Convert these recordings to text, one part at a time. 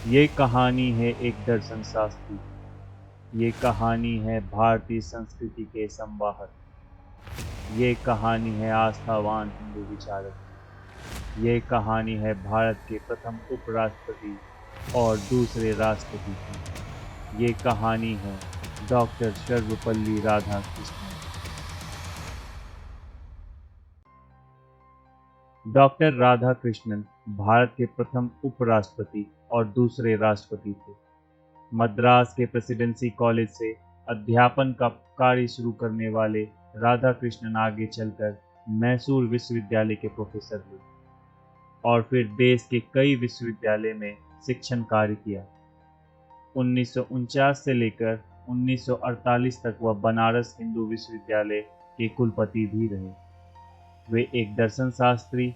ये कहानी है एक दर्शन शास्त्री। ये कहानी है भारतीय संस्कृति के संवाहक। ये कहानी है आस्थावान हिंदू विचारक की। ये कहानी है भारत के प्रथम उपराष्ट्रपति और दूसरे राष्ट्रपति की। ये कहानी है डॉक्टर सर्वपल्ली राधाकृष्णन। डॉक्टर राधाकृष्णन भारत के प्रथम उपराष्ट्रपति और दूसरे राष्ट्रपति थे। मद्रास के प्रेसिडेंसी कॉलेज से अध्यापन का कार्य शुरू करने वाले राधाकृष्णन आगे चलकर मैसूर विश्वविद्यालय के प्रोफेसर हुए और फिर देश के कई विश्वविद्यालय में शिक्षण कार्य किया। 1949 से लेकर 1948 तक वह बनारस हिंदू विश्वविद्यालय के कुलपति भी रहे। वे एक दर्शन शास्त्री,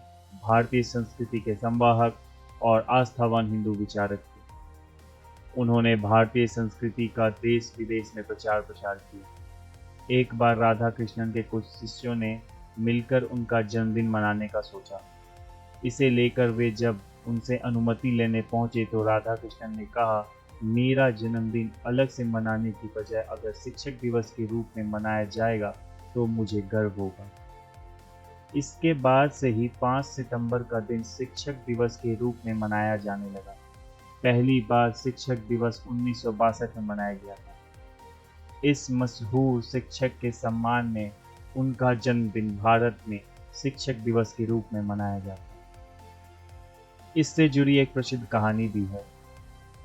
भारतीय संस्कृति के संवाहक और आस्थावान हिंदू विचारक थे। उन्होंने भारतीय संस्कृति का देश विदेश में प्रचार प्रसार किया। एक बार राधाकृष्णन के कुछ शिष्यों ने मिलकर उनका जन्मदिन मनाने का सोचा। इसे लेकर वे जब उनसे अनुमति लेने पहुंचे तो राधाकृष्णन ने कहा, मेरा जन्मदिन अलग से मनाने की बजाय अगर शिक्षक दिवस के रूप में मनाया जाएगा तो मुझे गर्व होगा। इसके बाद से ही 5 सितंबर का दिन शिक्षक दिवस के रूप में मनाया जाने लगा। पहली बार शिक्षक दिवस 1962 में मनाया गया था। इस मशहूर शिक्षक के सम्मान में उनका जन्मदिन भारत में शिक्षक दिवस के रूप में मनाया जाता है। इससे जुड़ी एक प्रसिद्ध कहानी भी है।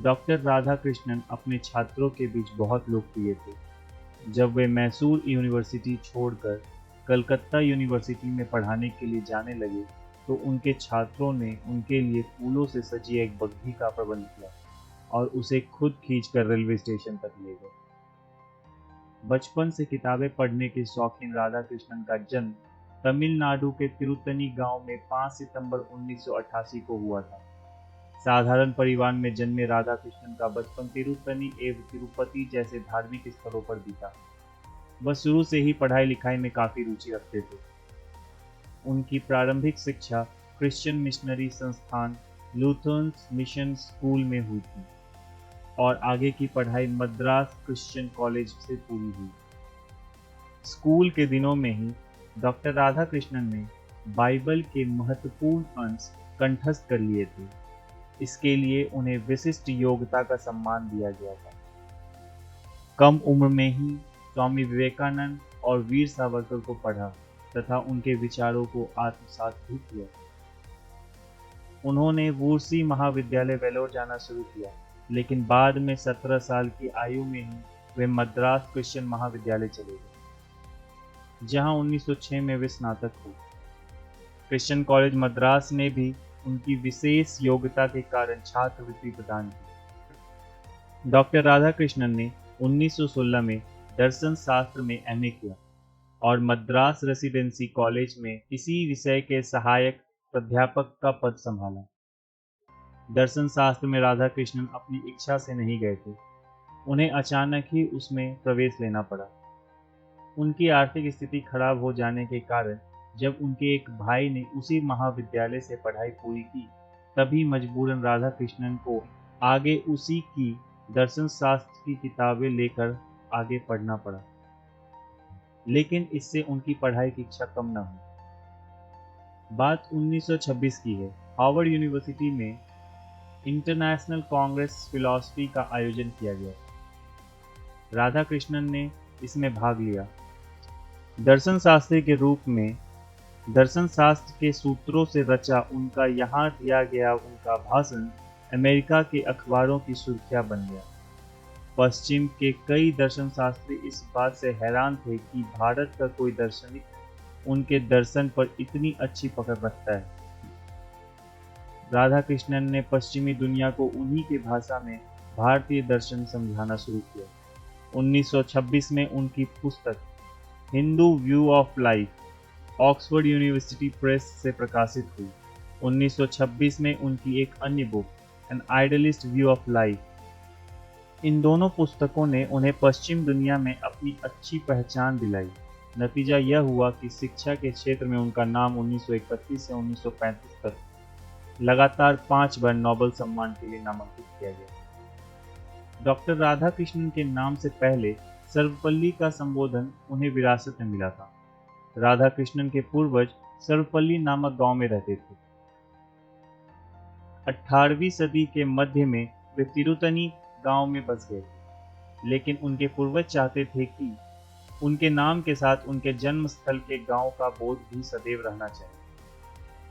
डॉक्टर राधाकृष्णन अपने छात्रों के बीच बहुत लोकप्रिय थे। जब वे मैसूर यूनिवर्सिटी छोड़कर कलकत्ता यूनिवर्सिटी में पढ़ाने के लिए जाने लगे तो उनके छात्रों ने उनके लिए फूलों से सजी एक बग्घी का प्रबंध किया और उसे खुद खींचकर रेलवे स्टेशन तक ले गए। बचपन से किताबें पढ़ने के शौकीन राधाकृष्णन का जन्म तमिलनाडु के तिरुत्तनी गांव में 5 सितंबर 1988 को हुआ था। साधारण परिवार में जन्मे राधाकृष्णन का बचपन तिरुत्तनी एवं तिरुपति जैसे धार्मिक स्थलों पर बीता। वह शुरू से ही पढ़ाई लिखाई में काफी रुचि रखते थे। उनकी प्रारंभिक शिक्षा क्रिश्चियन मिशनरी संस्थान लूथरन मिशन स्कूल में हुई थी और आगे की पढ़ाई मद्रास क्रिश्चियन कॉलेज से पूरी हुई। स्कूल के दिनों में ही डॉक्टर राधाकृष्णन ने बाइबल के महत्वपूर्ण अंश कंठस्थ कर लिए थे। इसके लिए उन्हें विशिष्ट योग्यता का सम्मान दिया गया था। कम उम्र में ही स्वामी विवेकानंद और वीर सावरकर को पढ़ा तथा उनके विचारों को आत्मसात भी किया। उन्होंने वुर्सी महाविद्यालय वेलोर जाना शुरू किया, लेकिन बाद में 17 साल की आयु में ही वे मद्रास क्रिश्चियन महाविद्यालय चले गए, जहां 1906 में वे स्नातक हुए। क्रिश्चियन कॉलेज मद्रास ने भी उनकी विशेष योग्यता के कारण छात्रवृत्ति प्रदान की। डॉक्टर राधाकृष्णन ने 1916 में दर्शन शास्त्र में एमए किया और मद्रास रेसिडेंसी कॉलेज में इसी विषय के सहायक प्राध्यापक का पद संभाला। दर्शन शास्त्र में राधाकृष्णन अपनी इच्छा से नहीं गए थे, उन्हें अचानक ही उसमें प्रवेश लेना पड़ा। उनकी आर्थिक स्थिति खराब हो जाने के कारण जब उनके एक भाई ने उसी महाविद्यालय से पढ़ाई पूरी की, तभी मजबूरन राधाकृष्णन को आगे उसी की दर्शन शास्त्र की किताबें लेकर आगे पढ़ना पड़ा, लेकिन इससे उनकी पढ़ाई की इच्छा कम न हुई। बात 1926 की है। हार्वर्ड यूनिवर्सिटी में इंटरनेशनल कांग्रेस फिलॉसफी का आयोजन किया गया। राधाकृष्णन ने इसमें भाग लिया। दर्शन शास्त्री के रूप में दर्शन शास्त्र के सूत्रों से रचा उनका यहाँ दिया गया उनका भाषण अमेरिका के अखबारों की सुर्खियां बन गया। पश्चिम के कई दर्शन शास्त्री इस बात से हैरान थे कि भारत का कोई दार्शनिक उनके दर्शन पर इतनी अच्छी पकड़ रखता है। राधाकृष्णन ने पश्चिमी दुनिया को उन्हीं की भाषा में भारतीय दर्शन समझाना शुरू किया। 1926 में उनकी पुस्तक Hindu view of life Oxford University press से प्रकाशित हुई। 1926 में उनकी एक अन्य book an idealist view of life. इन दोनों पुस्तकों ने उन्हें पश्चिम दुनिया में अपनी अच्छी पहचान दिलाई। नतीजा यह हुआ कि शिक्षा के क्षेत्र में उनका नाम 1931 से 1935 तक लगातार 5 बार नोबेल सम्मान के लिए नामांकित किया गया। डॉक्टर राधाकृष्णन के नाम से पहले सर्वपल्ली का संबोधन उन्हें विरासत में मिला था। राधाकृष्णन के पूर्वज सर्वपल्ली नामक गांव में रहते थे। 18वीं सदी के मध्य में वे तिरुतनी गांव में बस गए थे, लेकिन उनके पूर्वज चाहते थे कि उनके नाम के साथ उनके जन्म स्थल के गांव का बोध भी सदैव रहना चाहिए।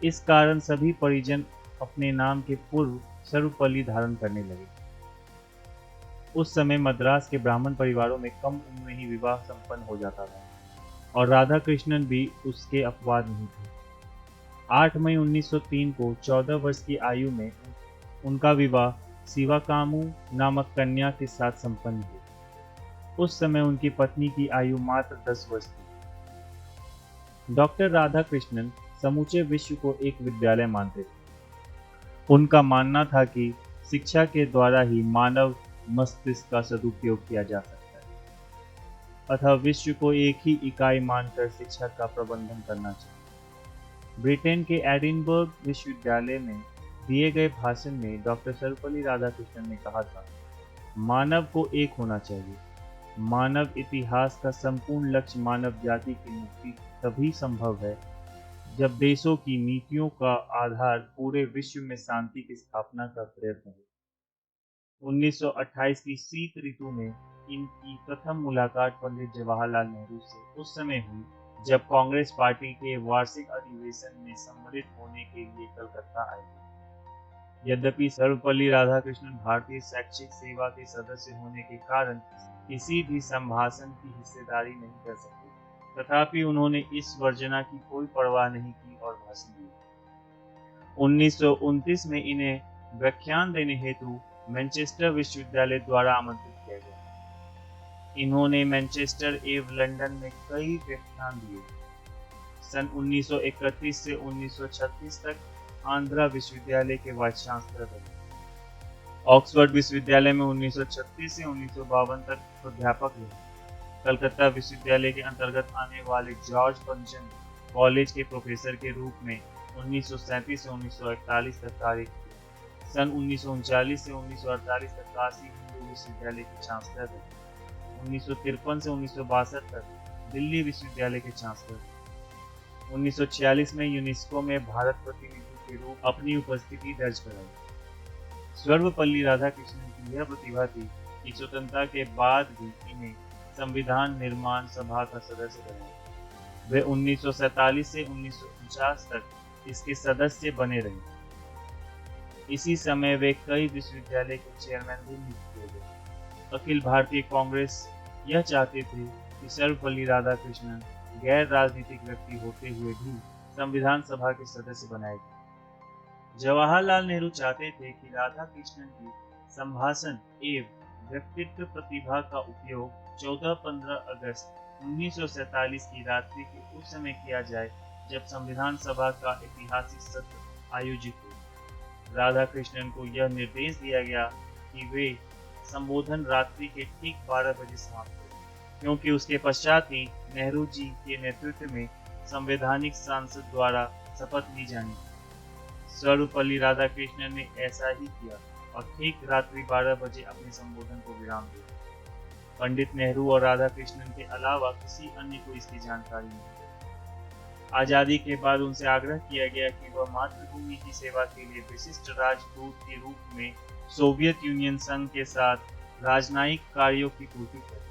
इस कारण सभी परिजन अपने नाम के पूर्व सर्वपल्ली धारण करने लगे। उस समय मद्रास के ब्राह्मण परिवारों में कम उम्र में ही विवाह संपन्न हो जाता था और राधाकृष्णन भी उसके अपवाद नहीं थे। 8 मई 1903 को 14 वर्ष की आयु में उनका विवाह शिवाकामू नामक कन्या के साथ संपन्न हुआ। उस समय उनकी पत्नी की आयु मात्र 10 वर्ष थी। डॉक्टर राधाकृष्णन समूचे विश्व को एक विद्यालय मानते थे। उनका मानना था कि शिक्षा के द्वारा ही मानव मस्तिष्क का सदुपयोग किया जा सकता है, अतः विश्व को एक ही इकाई मानकर शिक्षा का प्रबंधन करना चाहिए। ब्रिटेन के एडिनबर्ग विश्वविद्यालय में दिए गए भाषण में डॉक्टर सर्वपल्ली राधाकृष्णन ने कहा था, मानव को एक होना चाहिए। मानव इतिहास का संपूर्ण लक्ष्य मानव जाति की मुक्ति तभी संभव है जब देशों की नीतियों का आधार पूरे विश्व में शांति की स्थापना का प्रयत्न है। 1928 की शीत ऋतु में इनकी प्रथम मुलाकात पंडित जवाहरलाल नेहरू से उस समय हुई जब कांग्रेस पार्टी के वार्षिक अधिवेशन में सम्मिलित होने के लिए कलकत्ता आए थे। यद्यपि सर्वपल्ली राधाकृष्णन भारतीय शैक्षिक सेवा के सदस्य होने के कारण किसी भी संभाषण की हिस्सेदारी नहीं कर सकते, तथापि उन्होंने इस वर्जना की कोई परवाह नहीं की और भाषण दिया। 1929 में इन्हें व्याख्यान देने हेतु मैनचेस्टर विश्वविद्यालय द्वारा आमंत्रित किया गया। इन्होंने मैनचेस्टर एवं लंदन में कई व्याख्यान दिए। सन 1931 से 1936 तक आंध्रा विश्वविद्यालय के वाइस चांसलर रहे। ऑक्सफोर्ड विश्वविद्यालय में 1936 से 1952 तक प्राध्यापक रहे। कलकत्ता विश्वविद्यालय के अंतर्गत आने वाले जॉर्ज पंचन कॉलेज के प्रोफेसर के रूप में 1937 से 1941 तक कार्य किया। सन 1939 से 1948 तक काशी हिंदू विश्वविद्यालय के चांसलर रहे। 1953 से 1962 तक दिल्ली विश्वविद्यालय के चांसलर। 1946 में यूनेस्को में भारत प्रतिनिधि के रूप अपनी उपस्थिति दर्ज कराई। सर्वपल्ली राधाकृष्णन की यह प्रतिभा थी कि स्वतंत्रता के बाद भी इन्हें संविधान निर्माण सभा का सदस्य बनाया। वे 1947 से 1949 तक इसके सदस्य बने रहे। इसी समय वे कई विश्वविद्यालय के चेयरमैन भी नियुक्त किए गए। अखिल भारतीय कांग्रेस यह चाहते थे कि सर्वपल्ली राधाकृष्णन गैर राजनीतिक व्यक्ति होते हुए भी संविधान सभा के सदस्य बनाए गए। जवाहरलाल नेहरू चाहते थे कि राधाकृष्णन की संभाषण एवं व्यक्तित्व प्रतिभा का उपयोग 14-15 अगस्त 1947 की रात्रि के उस समय किया जाए जब संविधान सभा का ऐतिहासिक सत्र आयोजित हुआ। राधाकृष्णन को यह निर्देश दिया गया कि वे संबोधन रात्रि के ठीक 12 बजे समाप्त करें, क्योंकि उसके पश्चात ही नेहरू जी के नेतृत्व में संवैधानिक सांसद द्वारा शपथ ली जानी थी। सर्वपल्ली राधाकृष्णन ने ऐसा ही किया और ठीक रात्रि 12 बजे अपने संबोधन को विराम दिया। पंडित नेहरू और राधाकृष्णन के अलावा किसी अन्य को इसकी जानकारी नहीं। आजादी के बाद उनसे आग्रह किया गया कि वह मातृभूमि की सेवा के लिए विशिष्ट राजदूत के रूप में सोवियत यूनियन संघ के साथ राजनयिक कार्यों की पूर्ति करें।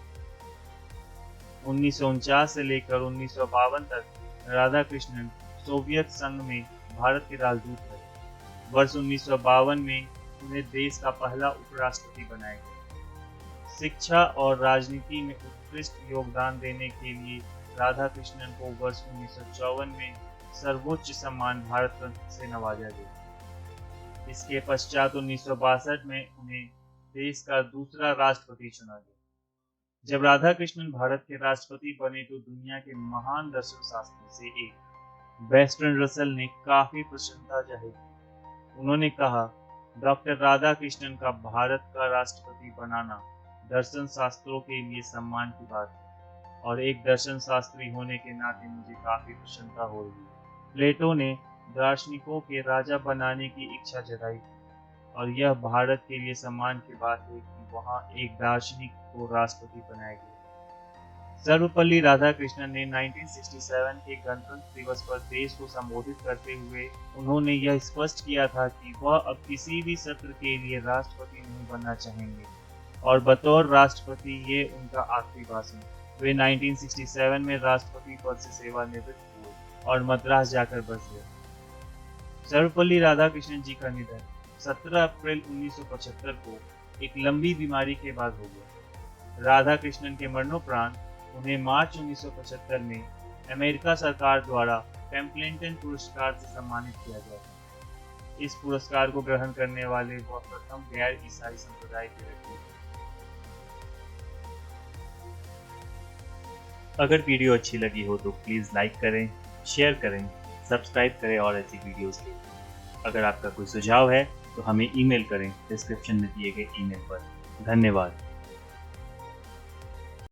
1949 से लेकर 1952 तक राधाकृष्णन सोवियत संघ में भारत के राजदूत रहे। वर्ष 1952 में उन्हें देश का पहला उपराष्ट्रपति बनाया गया। शिक्षा और राजनीति में उत्कृष्ट योगदान देने के लिए राधाकृष्णन को वर्ष 1954 में सर्वोच्च सम्मान भारत रत्न से नवाजा गया। इसके पश्चात 1962 में उन्हें देश का दूसरा राष्ट्रपति चुना गया। जब राधाकृष्णन भारत के राष्ट्रपति बने तो दुनिया के महान दर्शन शास्त्री से एक बेस्टर्न रसल ने काफी प्रसन्नता जाहिर की। उन्होंने कहा, डॉक्टर राधाकृष्णन का भारत का राष्ट्रपति बनाना दर्शन शास्त्रों के लिए सम्मान की बात है और एक दर्शन शास्त्री होने के नाते मुझे काफी प्रसन्नता हो रही है। प्लेटो ने दार्शनिकों के राजा बनाने की इच्छा जताई और यह भारत के लिए सम्मान की बात है कि वहां एक दार्शनिक को राष्ट्रपति बनाया गया। सर्वपल्ली राधाकृष्णन ने 1967 के गणतंत्र दिवस पर देश को संबोधित करते हुए उन्होंने यह स्पष्ट किया था कि वह अब किसी भी सत्र के लिए राष्ट्रपति नहीं बनना चाहेंगे और बतौर राष्ट्रपति ये उनका आखिरी भाषण। वे 1967 में राष्ट्रपति पद से सेवानिवृत्त हुए और मद्रास जाकर बस गए। सर्वपल्ली राधाकृष्णन जी का निधन 17 अप्रैल 1975 को एक लंबी बीमारी के बाद हो गया। राधाकृष्णन के मरणोपरांत उन्हें मार्च 1975 में अमेरिका सरकार द्वारा टेम्पलेटन पुरस्कार से सम्मानित किया गया था। इस पुरस्कार को ग्रहण करने वाले वह प्रथम गैर ईसाई संप्रदाय के व्यक्ति थे। अगर वीडियो अच्छी लगी हो तो प्लीज़ लाइक करें, शेयर करें, सब्सक्राइब करें और ऐसी वीडियोस के लिए। अगर आपका कोई सुझाव है तो हमें ईमेल करें डिस्क्रिप्शन में दिए गए ईमेल पर। धन्यवाद।